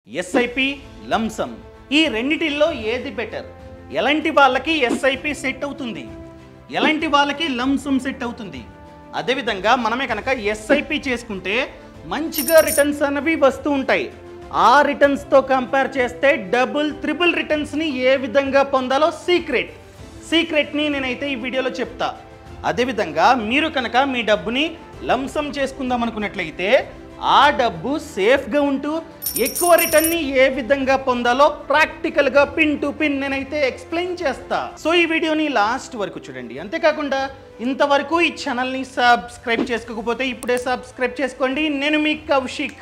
SIP lump sum ఈ రెండిటిల్లో ఏది better? ఎలాంటి వాళ్ళకి ఎస్ఐపి సెట్ అవుతుంది, ఎలాంటి వాళ్ళకి లంసమ్ సెట్ అవుతుంది? అదేవిధంగా మనమే కనుక ఎస్ఐపి చేసుకుంటే మంచిగా రిటర్న్స్ అనేవి వస్తూ ఉంటాయి. ఆ రిటర్న్స్తో కంపేర్ చేస్తే డబుల్ ట్రిపుల్ రిటర్న్స్ని ఏ విధంగా పొందాలో సీక్రెట్ని నేనైతే ఈ వీడియోలో చెప్తా. అదేవిధంగా మీరు కనుక మీ డబ్బుని లంసమ్ చేసుకుందాం అనుకున్నట్లయితే ఆ డబ్బు సేఫ్గా ఉంటూ ఎక్కువ రిటర్న్ని ఏ విధంగా పొందాలో ప్రాక్టికల్గా పిన్ టు పిన్ నేనైతే ఎక్స్ప్లెయిన్ చేస్తా. సో ఈ వీడియోని లాస్ట్ వరకు చూడండి. అంతేకాకుండా ఇంతవరకు ఈ ఛానల్ని సబ్స్క్రైబ్ చేసుకోకపోతే ఇప్పుడే సబ్స్క్రైబ్ చేసుకోండి. నేను మీ కౌశిక్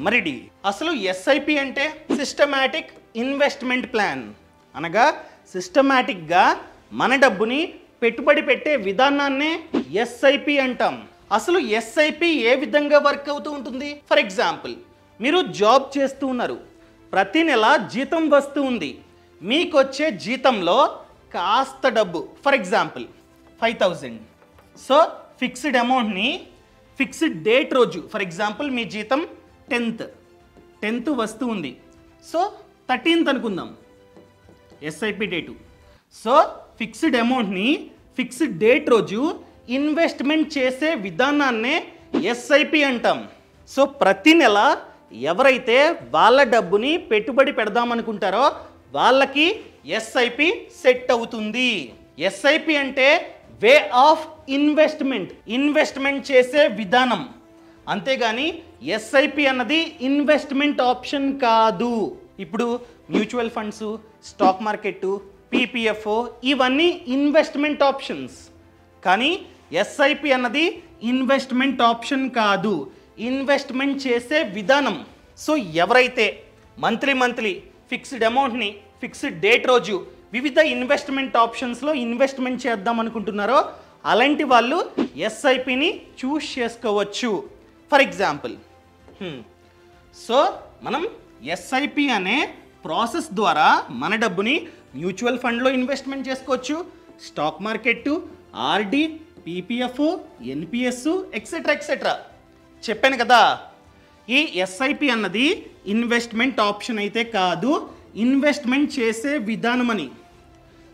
మరిడి. అసలు ఎస్ఐపి అంటే సిస్టమాటిక్ ఇన్వెస్ట్మెంట్ ప్లాన్, అనగా సిస్టమాటిక్గా మన డబ్బుని పెట్టుబడి పెట్టే విధానాన్నే ఎస్ఐపి అంటాం. అసలు ఎస్ఐపి ఏ విధంగా వర్క్ అవుతూ ఉంటుంది? ఫర్ ఎగ్జాంపుల్, మీరు జాబ్ చేస్తూ ఉన్నారు, ప్రతి నెల జీతం వస్తూ ఉంది. మీకు వచ్చే జీతంలో కాస్త డబ్బు, ఫర్ ఎగ్జాంపుల్ 5,000. సో ఫిక్స్డ్ అమౌంట్ని ఫిక్స్డ్ డేట్ రోజు, ఫర్ ఎగ్జాంపుల్ మీ జీతం 10th వస్తూ ఉంది. సో 13th అనుకుందాం ఎస్ఐపి డేటు. సో ఫిక్స్డ్ అమౌంట్ని ఫిక్స్డ్ డేట్ రోజు ఇన్వెస్ట్మెంట్ చేసే విధానాన్నే ఎస్ఐపి అంటాం. సో ప్రతి నెల ఎవరైతే వాళ్ళ డబ్బుని పెట్టుబడి పెడదామనుకుంటారో వాళ్ళకి ఎస్ఐపి సెట్ అవుతుంది. ఎస్ఐపి అంటే వే ఆఫ్ ఇన్వెస్ట్మెంట్ చేసే విధానం, అంతేగాని ఎస్ఐపి అన్నది ఇన్వెస్ట్మెంట్ ఆప్షన్ కాదు. ఇప్పుడు మ్యూచువల్ ఫండ్స్, స్టాక్ మార్కెట్, పీపీఎఫ్ఓ ఇవన్నీ ఇన్వెస్ట్మెంట్ ఆప్షన్స్, కానీ ఎస్ఐపి అన్నది ఇన్వెస్ట్మెంట్ ఆప్షన్ కాదు, ఇన్వెస్ట్మెంట్ చేసే విధానం. సో ఎవరైతే మంత్లీ ఫిక్స్డ్ అమౌంట్ని ఫిక్స్డ్ డేట్ రోజు వివిధ ఇన్వెస్ట్మెంట్ ఆప్షన్స్లో ఇన్వెస్ట్మెంట్ చేద్దాం అనుకుంటున్నారో అలాంటి వాళ్ళు ఎస్ఐపిని చూస్ చేసుకోవచ్చు. ఫర్ ఎగ్జాంపుల్, సో మనం ఎస్ఐపి అనే ప్రాసెస్ ద్వారా మన డబ్బుని మ్యూచువల్ ఫండ్లో ఇన్వెస్ట్మెంట్ చేసుకోవచ్చు, stock market, RD, PPF, NPS etcetera చెప్పాను కదా. ఈ ఎస్ఐపి అన్నది ఇన్వెస్ట్మెంట్ ఆప్షన్ అయితే కాదు, ఇన్వెస్ట్మెంట్ చేసే విధానం అని.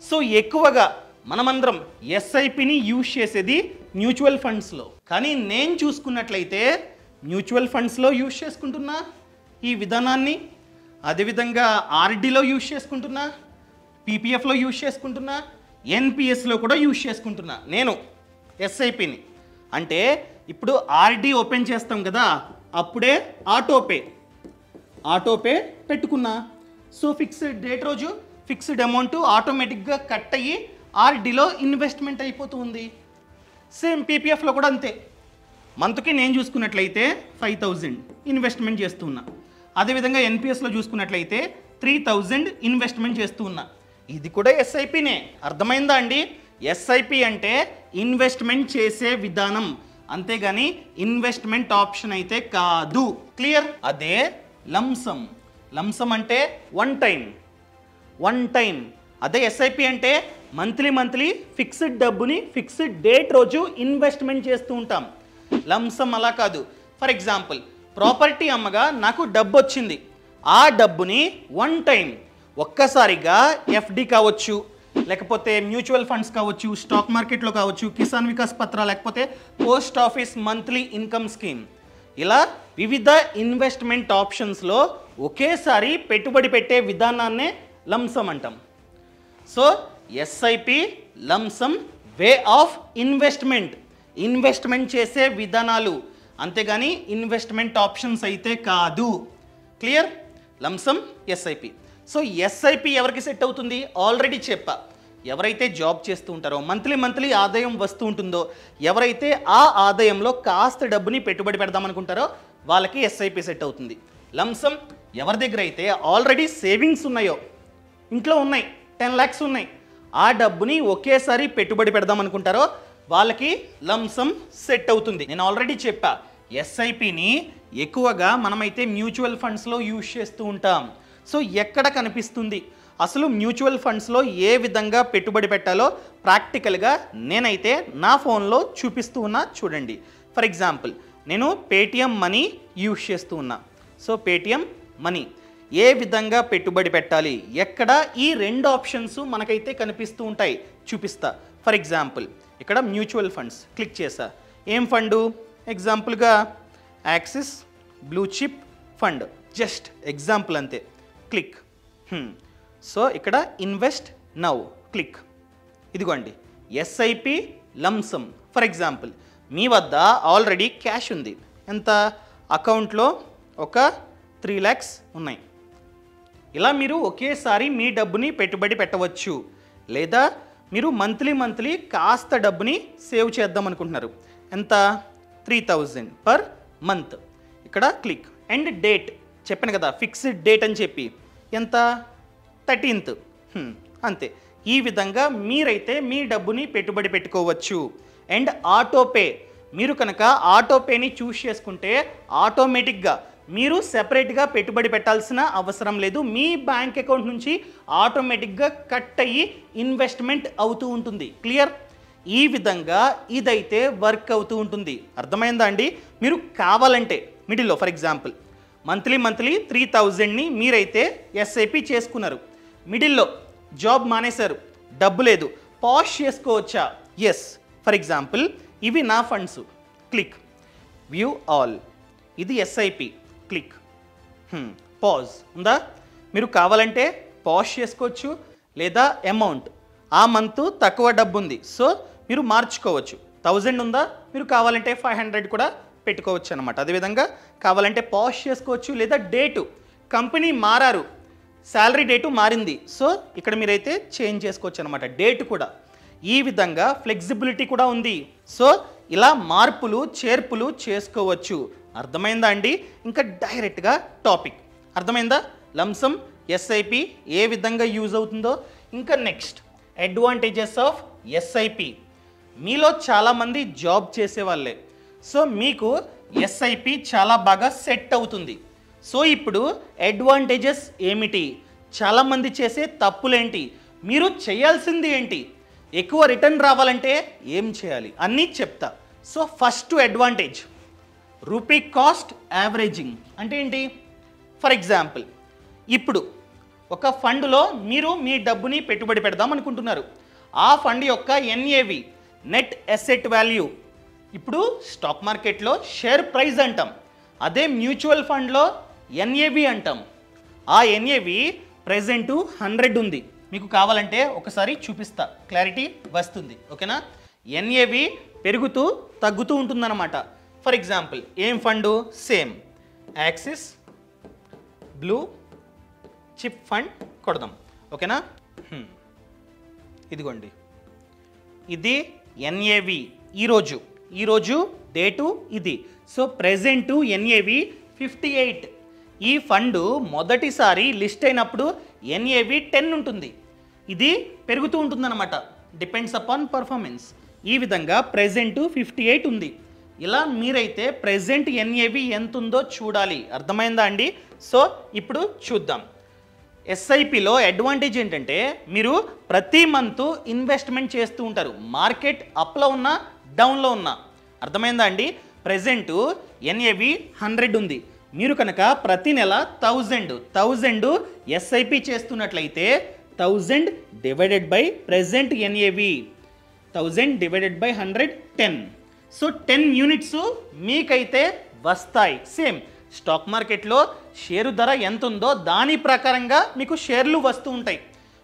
సో ఎక్కువగా మనమందరం ఎస్ఐపిని యూజ్ చేసేది మ్యూచువల్ ఫండ్స్లో, కానీ నేను చూసుకున్నట్లయితే మ్యూచువల్ ఫండ్స్లో యూజ్ చేసుకుంటున్నా ఈ విధానాన్ని, అదేవిధంగా ఆర్డీలో యూజ్ చేసుకుంటున్నా, పీపీఎఫ్లో యూజ్ చేసుకుంటున్నా, ఎన్పిఎస్లో కూడా యూజ్ చేసుకుంటున్నా నేను ఎస్ఐపిని. అంటే ఇప్పుడు ఆర్డీ ఓపెన్ చేస్తాం కదా, అప్పుడే ఆటోపే పెట్టుకున్నా. సో ఫిక్స్డ్ డేట్ రోజు ఫిక్స్డ్ అమౌంట్ ఆటోమేటిక్గా కట్ అయ్యి ఆర్డీలో ఇన్వెస్ట్మెంట్ అయిపోతుంది. సేమ్ పీపీఎఫ్లో కూడా అంతే. మంత్కి నేను చూసుకున్నట్లయితే 5,000 ఇన్వెస్ట్మెంట్ చేస్తున్నా, అదేవిధంగా ఎన్పిఎస్లో చూసుకున్నట్లయితే 3,000 ఇన్వెస్ట్మెంట్ చేస్తూ ఉన్నా. ఇది కూడా ఎస్ఐపినే. అర్థమైందా అండి? ఎస్ఐపి అంటే ఇన్వెస్ట్మెంట్ చేసే విధానం, అంతేగాని ఇన్వెస్ట్మెంట్ ఆప్షన్ అయితే కాదు. క్లియర్? అదే లంసమ్ అంటే వన్ టైం. అదే ఎస్ఐపి అంటే మంత్లీ ఫిక్స్డ్ డబ్బుని ఫిక్స్డ్ డేట్ రోజు ఇన్వెస్ట్మెంట్ చేస్తూ ఉంటాం. లంసమ్ అలా కాదు. ఫర్ ఎగ్జాంపుల్, ప్రాపర్టీ అమ్మగా నాకు డబ్బు వచ్చింది, ఆ డబ్బుని వన్ టైం ఒక్కసారిగా ఎఫ్డి కావచ్చు, లేకపోతే మ్యూచువల్ ఫండ్స్ కావచ్చు, స్టాక్ మార్కెట్లో కావచ్చు, కిసాన్ వికాస్ పత్ర, లేకపోతే post office monthly income scheme, ఇలా వివిధ ఇన్వెస్ట్మెంట్ ఆప్షన్స్లో ఒకేసారి పెట్టుబడి పెట్టే విధానాన్నే లంసమ్ అంటాం. So SIP lump sum way of investment చేసే విధానాలు, అంతేగాని ఇన్వెస్ట్మెంట్ ఆప్షన్స్ అయితే కాదు. Clear? Lump sum SIP. So SIP ఎవరికి సెట్ అవుతుంది? ఆల్రెడీ చెప్పా. ఎవరైతే జాబ్ చేస్తూ ఉంటారో, మంత్లీ ఆదాయం వస్తూ ఉంటుందో, ఎవరైతే ఆ ఆదాయంలో కాస్త డబ్బుని పెట్టుబడి పెడదామనుకుంటారో వాళ్ళకి ఎస్ఐపి సెట్ అవుతుంది. లంసమ్ ఎవరి దగ్గర అయితే ఆల్రెడీ సేవింగ్స్ ఉన్నాయో, ఇంట్లో ఉన్నాయి 10 lakhs ఉన్నాయి, ఆ డబ్బుని ఒకేసారి పెట్టుబడి పెడదామనుకుంటారో వాళ్ళకి లంసమ్ సెట్ అవుతుంది. నేను ఆల్రెడీ చెప్పా, ఎస్ఐపిని ఎక్కువగా మనమైతే మ్యూచువల్ ఫండ్స్లో యూజ్ చేస్తూ ఉంటాం. సో ఎక్కడ కనిపిస్తుంది? అసలు మ్యూచువల్ ఫండ్స్లో ఏ విధంగా పెట్టుబడి పెట్టాలో ప్రాక్టికల్గా నేనైతే నా ఫోన్లో చూపిస్తూ ఉన్నా, చూడండి. ఫర్ ఎగ్జాంపుల్, నేను పేటిఎం మనీ యూజ్ చేస్తూ ఉన్నా. సో పేటిఎం మనీ ఏ విధంగా పెట్టుబడి పెట్టాలి, ఎక్కడ ఈ 2 ఆప్షన్స్ మనకైతే కనిపిస్తూ ఉంటాయి. చూపిస్తా. ఫర్ ఎగ్జాంపుల్ ఇక్కడ మ్యూచువల్ ఫండ్స్ క్లిక్ చేసా. ఏం ఫండు? ఎగ్జాంపుల్గా axis blue chip fund, just example అంతే. క్లిక్. సో ఇక్కడ ఇన్వెస్ట్ నౌ క్లిక్. ఇదిగోండి ఎస్ఐపి లంసమ్. ఫర్ ఎగ్జాంపుల్ మీ వద్ద ఆల్రెడీ క్యాష్ ఉంది. ఎంత? అకౌంట్లో ఒక 3 lakhs ఉన్నాయి. ఇలా మీరు ఒకేసారి మీ డబ్బుని పెట్టుబడి పెట్టవచ్చు. లేదా మీరు మంత్లీ కాస్త డబ్బుని సేవ్ చేద్దాం అనుకుంటున్నారు. ఎంత? 3000 పర్ మంత్. ఇక్కడ క్లిక్. అండ్ డేట్ చెప్పాను కదా, ఫిక్స్డ్ డేట్ అని చెప్పి. ఎంత? 13th. అంతే. ఈ విధంగా మీరైతే మీ డబ్బుని పెట్టుబడి పెట్టుకోవచ్చు. అండ్ ఆటోపే, మీరు కనుక ఆటోపేని చూస్ చేసుకుంటే ఆటోమేటిక్గా మీరు సెపరేట్గా పెట్టుబడి పెట్టాల్సిన అవసరం లేదు. మీ బ్యాంక్ అకౌంట్ నుంచి ఆటోమేటిక్గా కట్ అయ్యి ఇన్వెస్ట్మెంట్ అవుతూ ఉంటుంది. క్లియర్? ఈ విధంగా ఇదైతే వర్క్ అవుతూ ఉంటుంది. అర్థమైందా అండి? మీరు కావాలంటే మిడిల్లో ఫర్ ఎగ్జాంపుల్ మంత్లీ 3000ని మీరైతే ఎస్ఐపి చేసుకున్నారు. మిడిల్లో జాబ్ మానేశారు, డబ్బు లేదు, పాజ్ చేసుకోవచ్చా? ఎస్. ఫర్ ఎగ్జాంపుల్ ఇవి నా ఫండ్స్. క్లిక్. View all. ఇది ఎస్ఐపి. క్లిక్. పాజ్ ఉందా? మీరు కావాలంటే పాజ్ చేసుకోవచ్చు. లేదా అమౌంట్ ఆ మంత్ తక్కువ డబ్బు ఉంది, సో మీరు మార్చుకోవచ్చు. 1000 ఉందా, మీరు కావాలంటే 500 కూడా పెట్టుకోవచ్చు అనమాట. అదేవిధంగా కావాలంటే పాజ్ చేసుకోవచ్చు. లేదా డేటు, కంపెనీ మారారు, శాలరీ డేటు మారింది, సో ఇక్కడ మీరైతే చేంజ్ చేసుకోవచ్చు అనమాట. డేట్ కూడా ఈ విధంగా ఫ్లెక్సిబిలిటీ కూడా ఉంది. సో ఇలా మార్పులు చేర్పులు చేసుకోవచ్చు. అర్థమైందా అండి? ఇంకా డైరెక్ట్గా టాపిక్ అర్థమైందా? లంసమ్ ఎస్ఐపి ఏ విధంగా యూజ్ అవుతుందో. ఇంకా నెక్స్ట్ అడ్వాంటేజెస్ ఆఫ్ ఎస్ఐపి. మీలో చాలామంది జాబ్ చేసేవాళ్ళే, సో మీకు ఎస్ఐపి చాలా బాగా సెట్ అవుతుంది. సో ఇప్పుడు అడ్వాంటేజెస్ ఏమిటి, చాలామంది చేసే తప్పులేంటి, మీరు చేయాల్సింది ఏంటి, ఎక్కువ రిటర్న్ రావాలంటే ఏం చేయాలి అన్నీ చెప్తా. So first advantage rupee cost averaging. అంటే ఏంటి? ఫర్ ఎగ్జాంపుల్ ఇప్పుడు ఒక ఫండ్లో మీరు మీ డబ్బుని పెట్టుబడి పెడదాం అనుకుంటున్నారు. ఆ ఫండ్ యొక్క ఎన్ఏవి, నెట్ అసెట్ వాల్యూ, ఇప్పుడు స్టాక్ మార్కెట్లో షేర్ ప్రైస్ అంటాం, అదే మ్యూచువల్ ఫండ్లో ఎన్ఏవి అంటాం. ఆ ఎన్ఏవి ప్రెజెంటు 100 ఉంది. మీకు కావాలంటే ఒకసారి చూపిస్తా, క్లారిటీ వస్తుంది. ఓకేనా? ఎన్ఏవి పెరుగుతూ తగ్గుతూ ఉంటుందన్నమాట. ఫర్ ఎగ్జాంపుల్ ఏం fund? Same axis blue chip fund కొడదాం. ఓకేనా? ఇదిగోండి ఇది ఎన్ఏవి ఈరోజు డేటు ఇది. So present NAV 58. ఈ ఫండు మొదటిసారి లిస్ట్ అయినప్పుడు ఎన్ఏవి 10 ఉంటుంది. ఇది పెరుగుతూ ఉంటుందన్నమాట, డిపెండ్స్ అపాన్ పర్ఫార్మెన్స్. ఈ విధంగా ప్రెజెంటు 58 ఉంది. ఇలా మీరైతే ప్రెజెంట్ ఎన్ఏవి ఎంత ఉందో చూడాలి. అర్థమైందా అండి? సో ఇప్పుడు చూద్దాం. ఎస్ఐపిలో అడ్వాంటేజ్ ఏంటంటే మీరు ప్రతి మంత్ ఇన్వెస్ట్మెంట్ చేస్తూ ఉంటారు, మార్కెట్ అప్లో ఉన్నా డౌన్లో ఉన్నా. అర్థమైందా అండి? ప్రెజెంటు ఎన్ఏవి 100 ఉంది. మీరు కనుక ప్రతి నెల 1000 ఎస్ఐపి చేస్తున్నట్లయితే 1000 divided by present NAV, 1000 divided by 100 10. So 10 units మీకైతే వస్తాయి. సేమ్ స్టాక్ మార్కెట్లో షేరు ధర ఎంత ఉందో దాని ప్రకారంగా మీకు షేర్లు వస్తూ ఉంటాయి.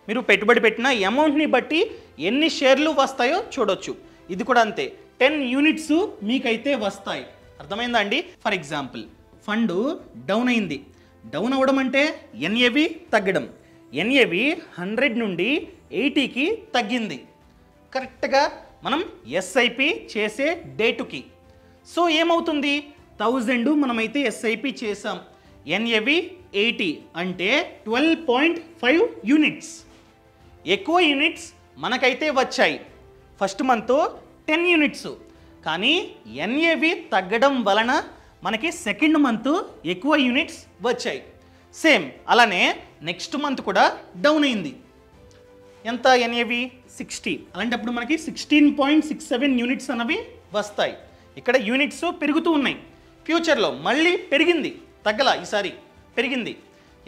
మీరు పెట్టుబడి పెట్టిన అమౌంట్ని బట్టి ఎన్ని షేర్లు వస్తాయో చూడొచ్చు. ఇది కూడా అంతే, 10 యూనిట్స్ మీకైతే వస్తాయి. అర్థమైందా అండి? ఫర్ ఎగ్జాంపుల్ ఫండు డౌన్ అయింది. డౌన్ అవ్వడం అంటే ఎన్ఏవి తగ్గడం. ఎన్ఏవి 100 నుండి 80కి తగ్గింది కరెక్ట్గా మనం ఎస్ఐపి చేసే డేటుకి. సో ఏమవుతుంది? 1000 మనమైతే ఎస్ఐపి చేసాం, ఎన్ఏవి 80 అంటే 12.5 యూనిట్స్. ఎక్కువ యూనిట్స్ మనకైతే వచ్చాయి. ఫస్ట్ మంత్ 10 యూనిట్స్, కానీ ఎన్ఏవి తగ్గడం వలన మనకి సెకండ్ మంత్ ఎక్కువ యూనిట్స్ వచ్చాయి. సేమ్ అలానే నెక్స్ట్ మంత్ కూడా డౌన్ అయింది. ఎంత? ఎన్ఏవి 60. అలాంటప్పుడు మనకి 16.67 యూనిట్స్ అనేవి వస్తాయి. ఇక్కడ యూనిట్స్ పెరుగుతూ ఉన్నాయి. ఫ్యూచర్లో మళ్ళీ పెరిగింది, తగ్గల, ఈసారి పెరిగింది.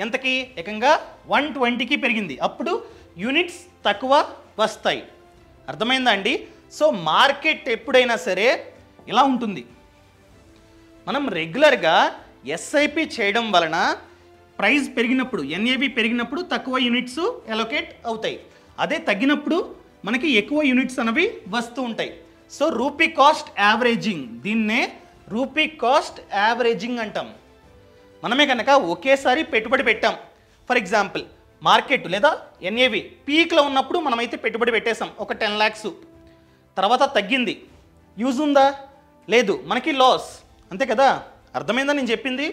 ఎంతకి ఏకంగా 120కి పెరిగింది. అప్పుడు యూనిట్స్ తక్కువ వస్తాయి. అర్థమైందా అండి? సో మార్కెట్ ఎప్పుడైనా సరే ఇలా ఉంటుంది. మనం రెగ్యులర్గా ఎస్ఐపి చేయడం వలన ప్రైస్ పెరిగినప్పుడు ఎన్ఏవి పెరిగినప్పుడు తక్కువ యూనిట్స్ అలొకేట్ అవుతాయి. అదే తగ్గినప్పుడు మనకి ఎక్కువ యూనిట్స్ అనేవి వస్తూ ఉంటాయి. సో రూపీ కాస్ట్ యావరేజింగ్, దీన్నే రూపీ కాస్ట్ యావరేజింగ్ అంటాం. మనమే కనుక ఒకేసారి పెట్టుబడి పెట్టాం, ఫర్ ఎగ్జాంపుల్ మార్కెట్ లేదా ఎన్ఏవి పీక్లో ఉన్నప్పుడు మనమైతే పెట్టుబడి పెట్టేసాం ఒక 10 lakhs, తర్వాత తగ్గింది, యూజ్ ఉందా? లేదు, మనకి లాస్, అంతే కదా? అర్థమైందా నేను చెప్పింది?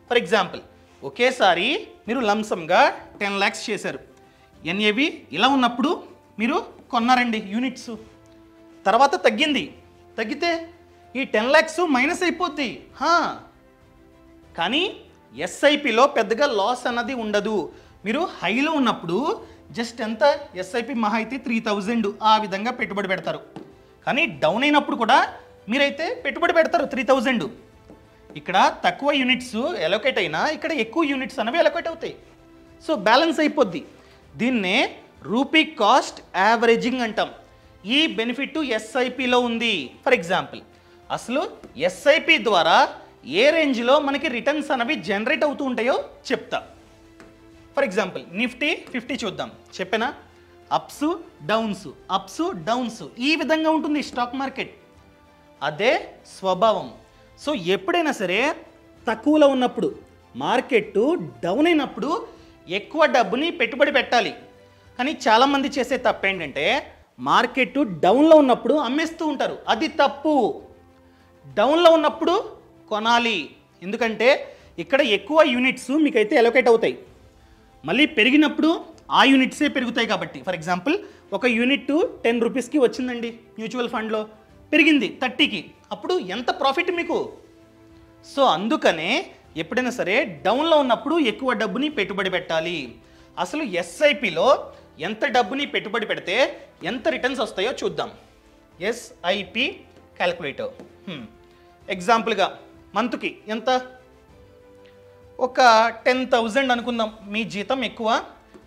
ఫర్ ఎగ్జాంపుల్ ఒకేసారి మీరు లంసంగా 10 lakhs చేశారు, ఎన్ఏవి ఇలా ఉన్నప్పుడు మీరు కొన్నారండి యూనిట్స్, తర్వాత తగ్గింది, తగ్గితే ఈ 10 lakhs మైనస్ అయిపోద్ది. కానీ ఎస్ఐపిలో పెద్దగా లాస్ అన్నది ఉండదు. మీరు హైలో ఉన్నప్పుడు జస్ట్ ఎంత, ఎస్ఐపి మహా అయితే 3000 ఆ విధంగా పెట్టుబడి పెడతారు. కానీ డౌన్ అయినప్పుడు కూడా మీరైతే పెట్టుబడి పెడతారు 3000. ఇక్కడ తక్కువ యూనిట్స్ అలొకేట్ అయినా ఇక్కడ ఎక్కువ యూనిట్స్ అనేవి అలొకేట్ అవుతాయి. సో బ్యాలెన్స్ అయిపోద్ది. దీన్నే రూపీ కాస్ట్ యావరేజింగ్ అంటాం. ఈ బెనిఫిట్ ఎస్ఐపిలో ఉంది. ఫర్ ఎగ్జాంపుల్ అసలు ఎస్ఐపి ద్వారా ఏ రేంజ్లో మనకి రిటర్న్స్ అనేవి జనరేట్ అవుతూ ఉంటాయో చెప్తా. ఫర్ ఎగ్జాంపుల్ నిఫ్టీ 50 చూద్దాం. చెప్పేనా? అప్స్ డౌన్స్ ఈ విధంగా ఉంటుంది స్టాక్ మార్కెట్. అదే స్వభావం. సో ఎప్పుడైనా సరే తక్కువలో ఉన్నప్పుడు, మార్కెట్ డౌన్ అయినప్పుడు ఎక్కువ డబ్బుని పెట్టుబడి పెట్టాలి. కానీ చాలామంది చేసే తప్పు ఏంటంటే మార్కెట్ డౌన్లో ఉన్నప్పుడు అమ్మేస్తూ ఉంటారు. అది తప్పు. డౌన్లో ఉన్నప్పుడు కొనాలి. ఎందుకంటే ఇక్కడ ఎక్కువ యూనిట్స్ మీకైతే అలొకేట్ అవుతాయి. మళ్ళీ పెరిగినప్పుడు ఆ యూనిట్సే పెరుగుతాయి కాబట్టి, ఫర్ ఎగ్జాంపుల్ ఒక యూనిట్ 10 రూపీస్కి వచ్చిందండి మ్యూచువల్ ఫండ్లో, పెరిగింది 30కి, అప్పుడు ఎంత ప్రాఫిట్ మీకు? సో అందుకనే ఎప్పుడైనా సరే డౌన్లో ఉన్నప్పుడు ఎక్కువ డబ్బుని పెట్టుబడి పెట్టాలి. అసలు ఎస్ఐపిలో ఎంత డబ్బుని పెట్టుబడి పెడితే ఎంత రిటర్న్స్ వస్తాయో చూద్దాం. SIP calculator. ఎగ్జాంపుల్గా మంత్కి ఎంత, ఒక 10,000 అనుకుందాం. మీ జీతం ఎక్కువ,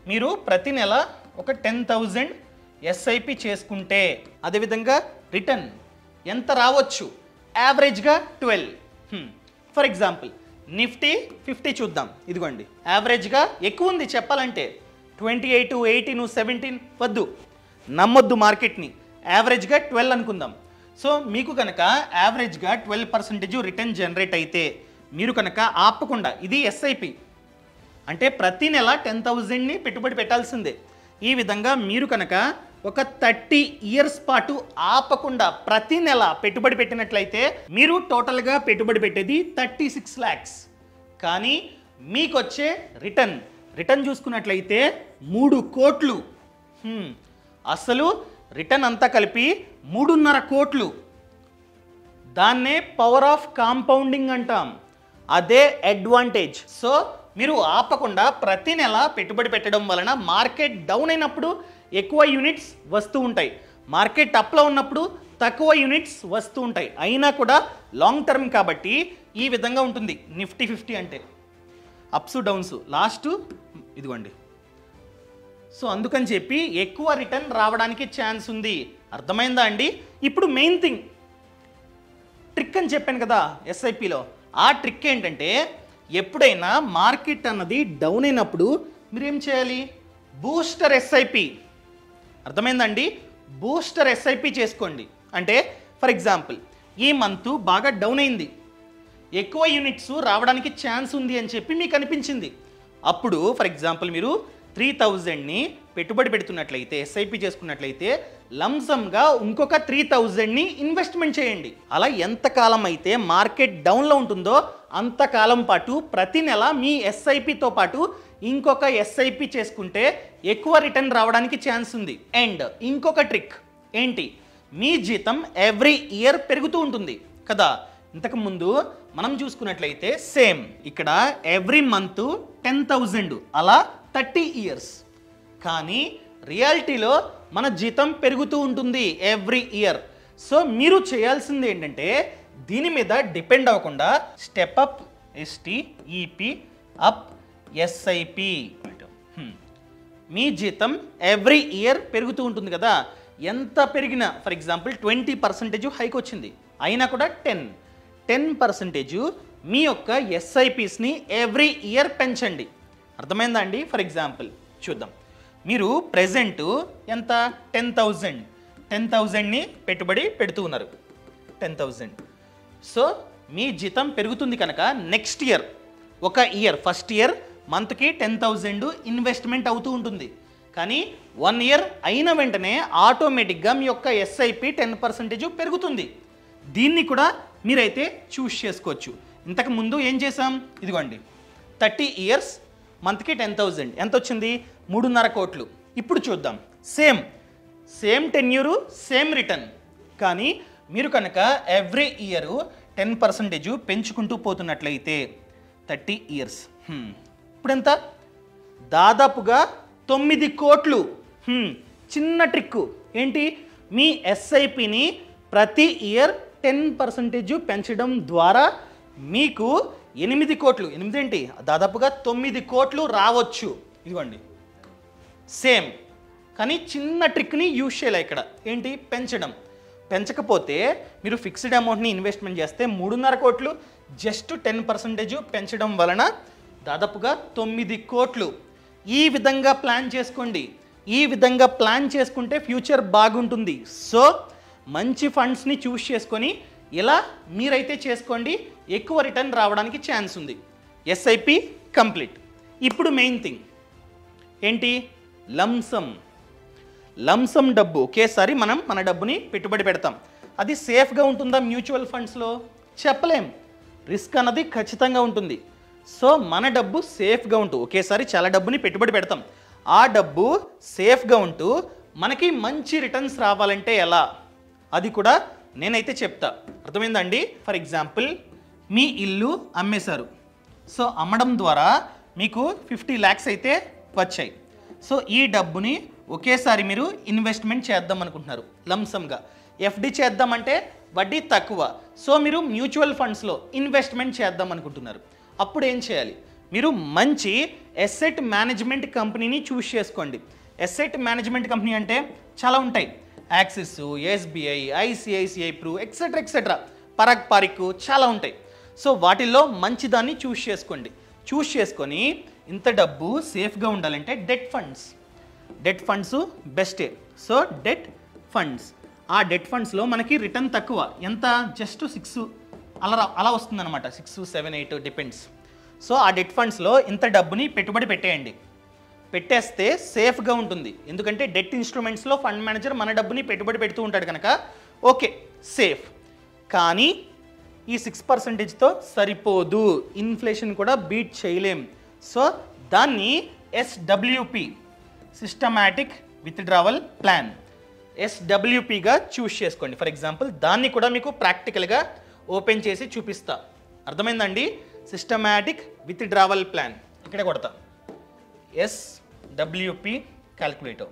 మీరు ప్రతి నెల ఒక 10,000 ఎస్ఐపి చేసుకుంటే అదేవిధంగా రిటర్న్ ఎంత రావచ్చు? యావరేజ్గా 12. ఫర్ ఎగ్జాంపుల్ నిఫ్టీ 50 చూద్దాం. ఇదిగోండి యావరేజ్గా ఎక్కువ ఉంది చెప్పాలంటే, 28, 18, 17 వద్దు, నమ్మొద్దు మార్కెట్ని. యావరేజ్గా 12 అనుకుందాం. సో మీకు కనుక యావరేజ్గా 12% రిటర్న్ జనరేట్ అయితే మీరు కనుక ఆపకుండా, ఇది ఎస్ఐపి అంటే ప్రతి నెల 10,000ని పెట్టుబడి పెట్టాల్సిందే. ఈ విధంగా మీరు కనుక ఒక 30 years పాటు ఆపకుండా ప్రతి నెల పెట్టుబడి పెట్టినట్లయితే మీరు టోటల్గా పెట్టుబడి పెట్టేది 36 lakhs. కానీ మీకు వచ్చే రిటర్న్ చూసుకున్నట్లయితే 3 కోట్లు. అసలు రిటర్న్ అంతా కలిపి 3.5 కోట్లు. దాన్నే పవర్ ఆఫ్ కాంపౌండింగ్ అంటాం. అదే అడ్వాంటేజ్. సో మీరు ఆపకుండా ప్రతి నెల పెట్టుబడి పెట్టడం వలన మార్కెట్ డౌన్ అయినప్పుడు ఎక్కువ యూనిట్స్ వస్తూ ఉంటాయి, మార్కెట్ అప్లో ఉన్నప్పుడు తక్కువ యూనిట్స్ వస్తూ ఉంటాయి. అయినా కూడా లాంగ్ టర్మ్ కాబట్టి ఈ విధంగా ఉంటుంది నిఫ్టీ 50 అంటే. అప్స్ డౌన్స్, లాస్ట్ ఇదిగోండి. సో అందుకని చెప్పి ఎక్కువ రిటర్న్ రావడానికి ఛాన్స్ ఉంది. అర్థమైందా అండి? ఇప్పుడు మెయిన్ థింగ్, ట్రిక్ అని చెప్పాను కదా ఎస్ఐపిలో. ఆ ట్రిక్ ఏంటంటే ఎప్పుడైనా మార్కెట్ అన్నది డౌన్ అయినప్పుడు మీరు ఏం చేయాలి? Booster SIP. అర్థమైందండి? బూస్టర్ ఎస్ఐపి చేసుకోండి. అంటే ఫర్ ఎగ్జాంపుల్ ఈ మంత్ బాగా డౌన్ అయింది, ఎక్కువ యూనిట్స్ రావడానికి ఛాన్స్ ఉంది అని చెప్పి మీకు అనిపించింది. అప్పుడు ఫర్ ఎగ్జాంపుల్ మీరు 3,000ని పెట్టుబడి పెడుతున్నట్లయితే, ఎస్ఐపి చేసుకున్నట్లయితే లంసంగా ఇంకొక 3,000ని ఇన్వెస్ట్మెంట్ చేయండి. అలా ఎంతకాలం అయితే మార్కెట్ డౌన్లో ఉంటుందో అంతకాలం పాటు ప్రతి నెల మీ ఎస్ఐపితో పాటు ఇంకొక ఎస్ఐపి చేసుకుంటే ఎక్కువ రిటర్న్ రావడానికి ఛాన్స్ ఉంది. అండ్ ఇంకొక ట్రిక్ ఏంటి? మీ జీతం ఎవ్రీ ఇయర్ పెరుగుతూ ఉంటుంది కదా. ఇంతకుముందు మనం చూసుకున్నట్లయితే సేమ్ ఇక్కడ ఎవ్రీ మంత్ 10,000, అలా 30 years. కానీ రియాలిటీలో మన జీతం పెరుగుతూ ఉంటుంది ఎవ్రీ ఇయర్. సో మీరు చేయాల్సింది ఏంటంటే దీని మీద డిపెండ్ అవ్వకుండా step up, ST, EP, up, SIP. మీ జీతం ఎవ్రీ ఇయర్ పెరుగుతూ ఉంటుంది కదా, ఎంత పెరిగినా ఫర్ ఎగ్జాంపుల్ 20% హైక్ వచ్చింది అయినా కూడా 10% మీ యొక్క ఎస్ఐపిస్ని ఎవ్రీ ఇయర్ పెంచండి. అర్థమైందా అండి? ఫర్ ఎగ్జాంపుల్ చూద్దాం, మీరు ప్రెజెంట్ ఎంత 10,000ని పెట్టుబడి పెడుతూ ఉన్నారు 10,000. సో మీ జీతం పెరుగుతుంది కనుక నెక్స్ట్ ఇయర్ ఒక ఇయర్ ఫస్ట్ ఇయర్ మంత్కి 10,000 ఇన్వెస్ట్మెంట్ అవుతూ ఉంటుంది. కానీ 1 ఇయర్ అయిన వెంటనే ఆటోమేటిక్గా మీ యొక్క ఎస్ఐపి 10% పెరుగుతుంది. దీన్ని కూడా మీరైతే చూస్ చేసుకోవచ్చు. ఇంతకు ముందు ఏం చేసాం, ఇదిగోండి 30 ఇయర్స్ మంత్కి 10,000 ఎంత వచ్చింది, 3.5 కోట్లు. ఇప్పుడు చూద్దాం, సేమ్ టెన్యూరు సేమ్ రిటర్న్, కానీ మీరు కనుక ఎవ్రీ ఇయర్ 10% పెంచుకుంటూ పోతున్నట్లయితే 30 ఇయర్స్ ఇప్పుడెంత, దాదాపుగా 9 కోట్లు. చిన్న ట్రిక్ ఏంటి, మీ ఎస్ఐపిని ప్రతి ఇయర్ 10% పెంచడం ద్వారా మీకు 8 కోట్లు, 8 ఏంటి దాదాపుగా 9 కోట్లు రావచ్చు. ఇదిగోండి సేమ్, కానీ చిన్న ట్రిక్ని యూజ్ చేయాలి ఇక్కడ, ఏంటి పెంచడం. పెంచకపోతే మీరు ఫిక్స్డ్ అమౌంట్ని ఇన్వెస్ట్మెంట్ చేస్తే 3.5 కోట్లు, జస్ట్ 10% పెంచడం వలన దాదాపుగా 9 కోట్లు. ఈ విధంగా ప్లాన్ చేసుకోండి. ఈ విధంగా ప్లాన్ చేసుకుంటే ఫ్యూచర్ బాగుంటుంది. సో మంచి ఫండ్స్ని చూస్ చేసుకొని ఇలా మీరైతే చేసుకోండి, ఎక్కువ రిటర్న్ రావడానికి ఛాన్స్ ఉంది. SIP complete. ఇప్పుడు మెయిన్ థింగ్ ఏంటి, లంసమ్ డబ్బు ఒకేసారి మనం మన డబ్బుని పెట్టుబడి పెడతాం. అది సేఫ్గా ఉంటుందా మ్యూచువల్ ఫండ్స్లో చెప్పలేం, రిస్క్ అన్నది ఖచ్చితంగా ఉంటుంది. సో మన డబ్బు సేఫ్గా ఉంటూ ఒకేసారి చాలా డబ్బుని పెట్టుబడి పెడతాం. ఆ డబ్బు సేఫ్గా ఉంటూ మనకి మంచి రిటర్న్స్ రావాలంటే ఎలా, అది కూడా నేనైతే చెప్తా. అర్థమైందండి? ఫర్ ఎగ్జాంపుల్ మీ ఇల్లు అమ్మేశారు. సో అమ్మడం ద్వారా మీకు 50 lakhs అయితే వచ్చాయి. సో ఈ డబ్బుని ఒకేసారి మీరు ఇన్వెస్ట్మెంట్ చేద్దాం అనుకుంటున్నారు లంసమ్గా. ఎఫ్డి చేద్దామంటే వడ్డీ తక్కువ. సో మీరు మ్యూచువల్ ఫండ్స్లో ఇన్వెస్ట్మెంట్ చేద్దాం అనుకుంటున్నారు. అప్పుడు ఏం చేయాలి, మీరు మంచి ఎసెట్ మేనేజ్మెంట్ కంపెనీని చూస్ చేసుకోండి. ఎసెట్ మేనేజ్మెంట్ కంపెనీ అంటే చాలా ఉంటాయి, Axis, SBI, ICICI Pru etcetera Parag Parikh చాలా ఉంటాయి. సో వాటిల్లో మంచి దాన్ని చూస్ చేసుకోండి. చూస్ చేసుకొని ఇంత డబ్బు సేఫ్గా ఉండాలంటే డెట్ ఫండ్స్ బెస్టే. సో డెట్ ఫండ్స్, ఆ డెట్ ఫండ్స్లో మనకి రిటర్న్ తక్కువ, ఎంత జస్ట్ 6 అలా వస్తుందన్నమాట, 6, 7, 8 డిపెండ్స్. సో ఆ డెట్ ఫండ్స్లో ఇంత డబ్బుని పెట్టుబడి పెట్టేయండి. పెట్టేస్తే సేఫ్గా ఉంటుంది. ఎందుకంటే డెట్ ఇన్స్ట్రుమెంట్స్లో ఫండ్ మేనేజర్ మన డబ్బుని పెట్టుబడి పెడుతూ ఉంటాడు కనుక ఓకే సేఫ్. కానీ ఈ 6%తో సరిపోదు, ఇన్ఫ్లేషన్ కూడా బీట్ చేయలేం. సో దాన్ని SWP సిస్టమాటిక్ విత్డ్రావల్ ప్లాన్ SWPగా చూస్ చేసుకోండి. ఫర్ ఎగ్జాంపుల్ దాన్ని కూడా మీకు ప్రాక్టికల్గా ఓపెన్ చేసి చూపిస్తా. అర్థమైందండి? సిస్టమాటిక్ విత్డ్రావల్ ప్లాన్ ఇక్కడే కొడతా, SWP క్యాల్కులేటర్.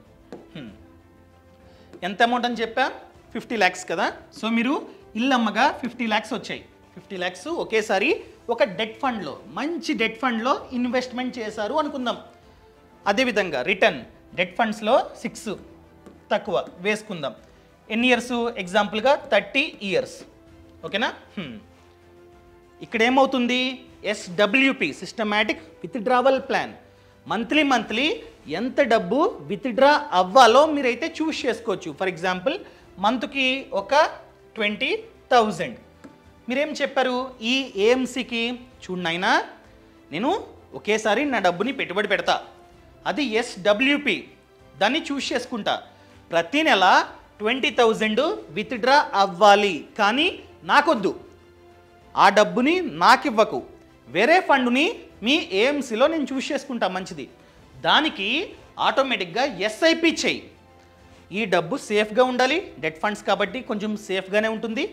ఎంత అమౌంట్ అని చెప్పా, 50 lakhs కదా. సో మీరు ఇల్లు అమ్మగా 50 lakhs వచ్చాయి. 50 lakhs ఒకేసారి ఒక డెట్ ఫండ్లో, మంచి డెట్ ఫండ్లో ఇన్వెస్ట్మెంట్ చేశారు అనుకుందాం. అదేవిధంగా రిటర్న్ డెట్ ఫండ్స్లో 6 తక్కువ వేసుకుందాం. ఎన్ని ఇయర్స్, ఎగ్జాంపుల్గా 30 years. ఓకేనా? ఇక్కడ ఏమవుతుంది, SWP systematic withdrawal plan. Monthly ఎంత డబ్బు విత్డ్రా అవ్వాలో మీరైతే చూస్ చేసుకోవచ్చు. ఫర్ ఎగ్జాంపుల్ మంత్కి ఒక 20,000. మీరేం చెప్పారు ఈ ఏఎంసీకి, చూడనైనా నేను ఒకేసారి నా డబ్బుని పెట్టుబడి పెడతా, అది SWP, దాన్ని చూస్ చేసుకుంటా. ప్రతి నెల 20,000 విత్డ్రా అవ్వాలి, కానీ నాకొద్దు, ఆ డబ్బుని నాకు ఇవ్వకు, వేరే ఫండ్ని మీ ఏఎంసీలో నేను చూస్ చేసుకుంటా మంచిది. దానికి ఆటోమేటిక్గా SIP చేయి. ఈ డబ్బు సేఫ్గా ఉండాలి, డెట్ ఫండ్స్ కాబట్టి కొంచెం సేఫ్గానే ఉంటుంది.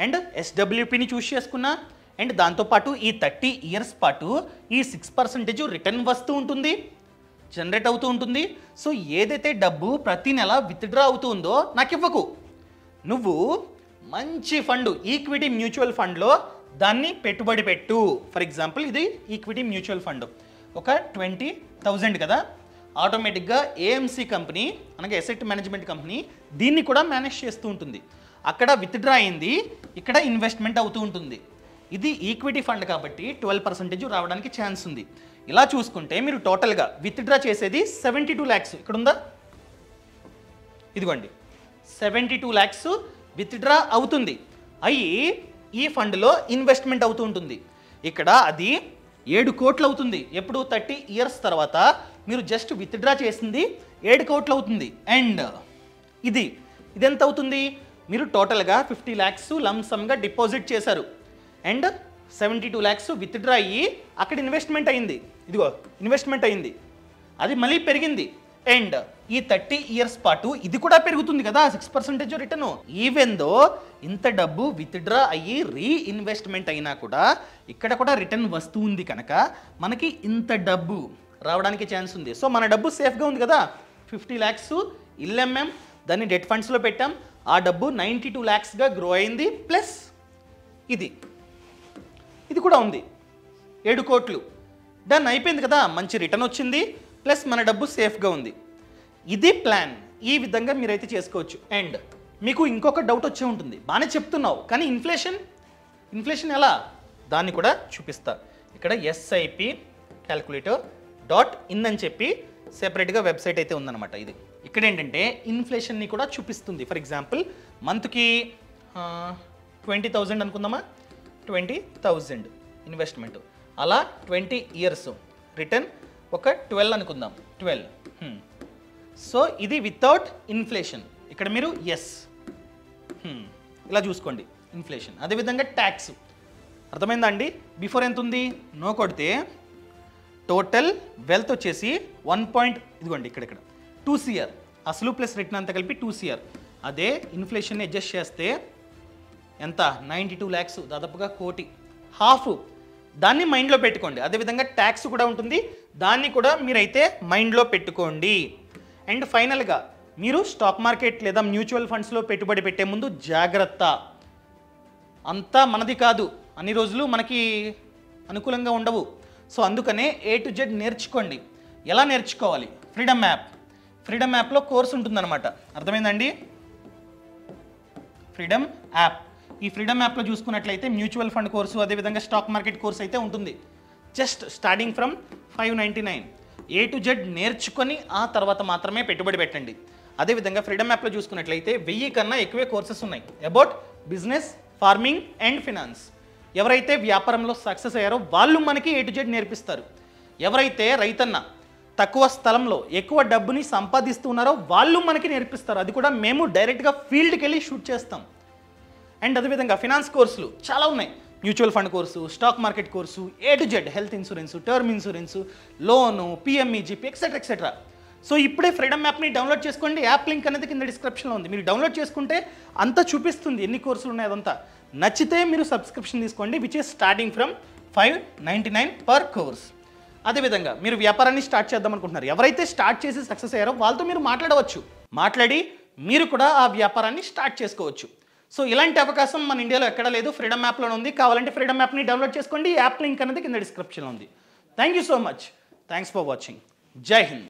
అండ్ SWPని చూస్ చేసుకున్నా, అండ్ దాంతోపాటు ఈ 30 years పాటు ఈ 6% రిటర్న్ వస్తూ ఉంటుంది, జనరేట్ అవుతూ ఉంటుంది. సో ఏదైతే డబ్బు ప్రతి నెల విత్డ్రా అవుతుందో నాకు ఇవ్వకు, నువ్వు మంచి ఫండ్ ఈక్విటీ మ్యూచువల్ ఫండ్లో దాన్ని పెట్టుబడి పెట్టు. ఫర్ ఎగ్జాంపుల్ ఇది ఈక్విటీ మ్యూచువల్ ఫండ్. ఒక 20,000 కదా. ఆటోమేటిక్గా ఏఎంసీ కంపెనీ అనగా అసెట్ మేనేజ్మెంట్ కంపెనీ దీన్ని కూడా మేనేజ్ చేస్తూ ఉంటుంది. అక్కడ విత్డ్రా అయింది, ఇక్కడ ఇన్వెస్ట్మెంట్ అవుతూ ఉంటుంది. ఇది ఈక్విటీ ఫండ్ కాబట్టి 12% రావడానికి ఛాన్స్ ఉంది. ఇలా చూసుకుంటే మీరు టోటల్గా విత్డ్రా చేసేది 72 lakhs. ఇక్కడ ఉందా, ఇదిగోండి 72 lakhs విత్డ్రా అవుతుంది. అయ్యి ఈ ఫండ్లో ఇన్వెస్ట్మెంట్ అవుతూ ఉంటుంది. ఇక్కడ అది 7 కోట్లు అవుతుంది. ఎప్పుడు 30 years తర్వాత మీరు జస్ట్ విత్డ్రా చేసింది 7 కోట్లు అవుతుంది. అండ్ ఇది ఎంత అవుతుంది, మీరు టోటల్గా 50 lakhs లంసమ్గా డిపాజిట్ చేశారు అండ్ 72 lakhs విత్డ్రా అయ్యి అక్కడ ఇన్వెస్ట్మెంట్ అయింది. ఇదిగో ఇన్వెస్ట్మెంట్ అయింది, అది మళ్ళీ పెరిగింది. అండ్ ఈ 30 years పాటు ఇది కూడా పెరుగుతుంది కదా, 6% రిటర్న్. ఈవెన్ దో ఇంత డబ్బు విత్డ్రా అయ్యి రీఇన్వెస్ట్మెంట్ అయినా కూడా ఇక్కడ కూడా రిటర్న్ వస్తూ ఉంది కనుక మనకి ఇంత డబ్బు రావడానికి ఛాన్స్ ఉంది. సో మన డబ్బు సేఫ్గా ఉంది కదా. 50 lakhs ఇల్ఎంఎం దాన్ని డెట్ ఫండ్స్లో పెట్టాం, ఆ డబ్బు 92 lakhsగా గ్రో అయింది. ప్లస్ ఇది కూడా ఉంది 7 కోట్లు. డన్ అయిపోయింది కదా, మంచి రిటర్న్ వచ్చింది, ప్లస్ మన డబ్బు సేఫ్గా ఉంది. ఇది ప్లాన్. ఈ విధంగా మీరైతే చేసుకోవచ్చు. అండ్ మీకు ఇంకొక డౌట్ వచ్చే ఉంటుంది, బాగానే చెప్తున్నావు కానీ ఇన్ఫ్లేషన్ ఎలా, దాన్ని కూడా చూపిస్తా. ఇక్కడ SIP calculator.in అని చెప్పి సెపరేట్గా వెబ్సైట్ అయితే ఉందన్నమాట. ఇది ఇక్కడ ఏంటంటే ఇన్ఫ్లేషన్ని కూడా చూపిస్తుంది. ఫర్ ఎగ్జాంపుల్ మంత్కి 20,000 అనుకుందామా, 20,000 ఇన్వెస్ట్మెంట్, అలా 20 years రిటర్న్ ఒక 12 అనుకుందాం, 12. సో ఇది వితౌట్ ఇన్ఫ్లేషన్. ఇక్కడ మీరు ఇలా చూసుకోండి ఇన్ఫ్లేషన్. అదేవిధంగా ట్యాక్స్ అర్థమైందా అండి. బిఫోర్ ఎంత ఉంది, నో కొడితే టోటల్ వెల్త్ వచ్చేసి 1. ఇదిగోండి ఇక్కడ 2 CR అసలు ప్లస్ రిటర్న్ అంతా కలిపి 2 CR. అదే ఇన్ఫ్లేషన్ అడ్జస్ట్ చేస్తే ఎంత, 92 lakhs, దాదాపుగా 1 కోటి. హాఫ్ దాన్ని మైండ్లో పెట్టుకోండి. అదేవిధంగా ట్యాక్స్ కూడా ఉంటుంది, దాన్ని కూడా మీరైతే మైండ్లో పెట్టుకోండి. అండ్ ఫైనల్గా మీరు స్టాక్ మార్కెట్ లేదా మ్యూచువల్ ఫండ్స్లో పెట్టుబడి పెట్టే ముందు జాగ్రత్త. అంతా మనది కాదు, అన్ని రోజులు మనకి అనుకూలంగా ఉండవు. సో అందుకనే A to Z నేర్చుకోండి. ఎలా నేర్చుకోవాలి, ఫ్రీడమ్ యాప్లో కోర్స్ ఉంటుందన్నమాట. అర్థమైందండి, ఫ్రీడమ్ యాప్. ఈ ఫ్రీడమ్ యాప్లో చూసుకున్నట్లయితే మ్యూచువల్ ఫండ్ కోర్సు, అదేవిధంగా స్టాక్ మార్కెట్ కోర్స్ అయితే ఉంటుంది. Just starting from 599. A to Z నేర్చుకొని ఆ తర్వాత మాత్రమే పెట్టుబడి పెట్టండి. అదేవిధంగా ఫ్రీడమ్ యాప్లో చూసుకున్నట్లయితే 1000 కన్నా ఎక్కువే కోర్సెస్ ఉన్నాయి about business, farming and finance. ఎవరైతే వ్యాపారంలో సక్సెస్ అయ్యారో వాళ్ళు మనకి A to Z నేర్పిస్తారు. ఎవరైతే రైతన్న తక్కువ స్థలంలో ఎక్కువ డబ్బుని సంపాదిస్తున్నారో వాళ్ళు మనకి నేర్పిస్తారు. అది కూడా మేము డైరెక్ట్గా ఫీల్డ్కి వెళ్ళి షూట్ చేస్తాం. అండ్ అదేవిధంగా ఫినాన్స్ కోర్సులు చాలా ఉన్నాయి. Mutual fund course, stock market course, A to Z, health insurance, term insurance, loan, PMEGP etcetera. So ఇప్పుడే ఫ్రీడమ్ యాప్ని డౌన్లోడ్ చేసుకోండి. యాప్ లింక్ అనేది కింద డిస్క్రిప్షన్లో ఉంది. మీరు డౌన్లోడ్ చేసుకుంటే అంతా చూపిస్తుంది, ఎన్ని కోర్సులు ఉన్నాయి అదంతా. నచ్చితే మీరు సబ్స్క్రిప్షన్ తీసుకోండి, which is starting from 599 per course. అదేవిధంగా మీరు వ్యాపారాన్ని స్టార్ట్ చేద్దాం అనుకుంటున్నారు, ఎవరైతే స్టార్ట్ చేసి సక్సెస్ అయ్యారో వాళ్ళతో మీరు మాట్లాడి మీరు కూడా ఆ వ్యాపారాన్ని స్టార్ట్ చేసుకోవచ్చు. సో ఇలాంటి అవకాశం మన ఇండియాలో ఎక్కడ లేదు, ఫ్రీడమ్ యాప్లో ఉంది. కావాలంటే ఫ్రీడమ్ యాప్ని డౌన్లోడ్ చేసుకోండి. యాప్ లింక్ అనేది కింద డిస్క్రిప్షన్లో ఉంది. Thank you so much. Thanks for watching. జై హింద్.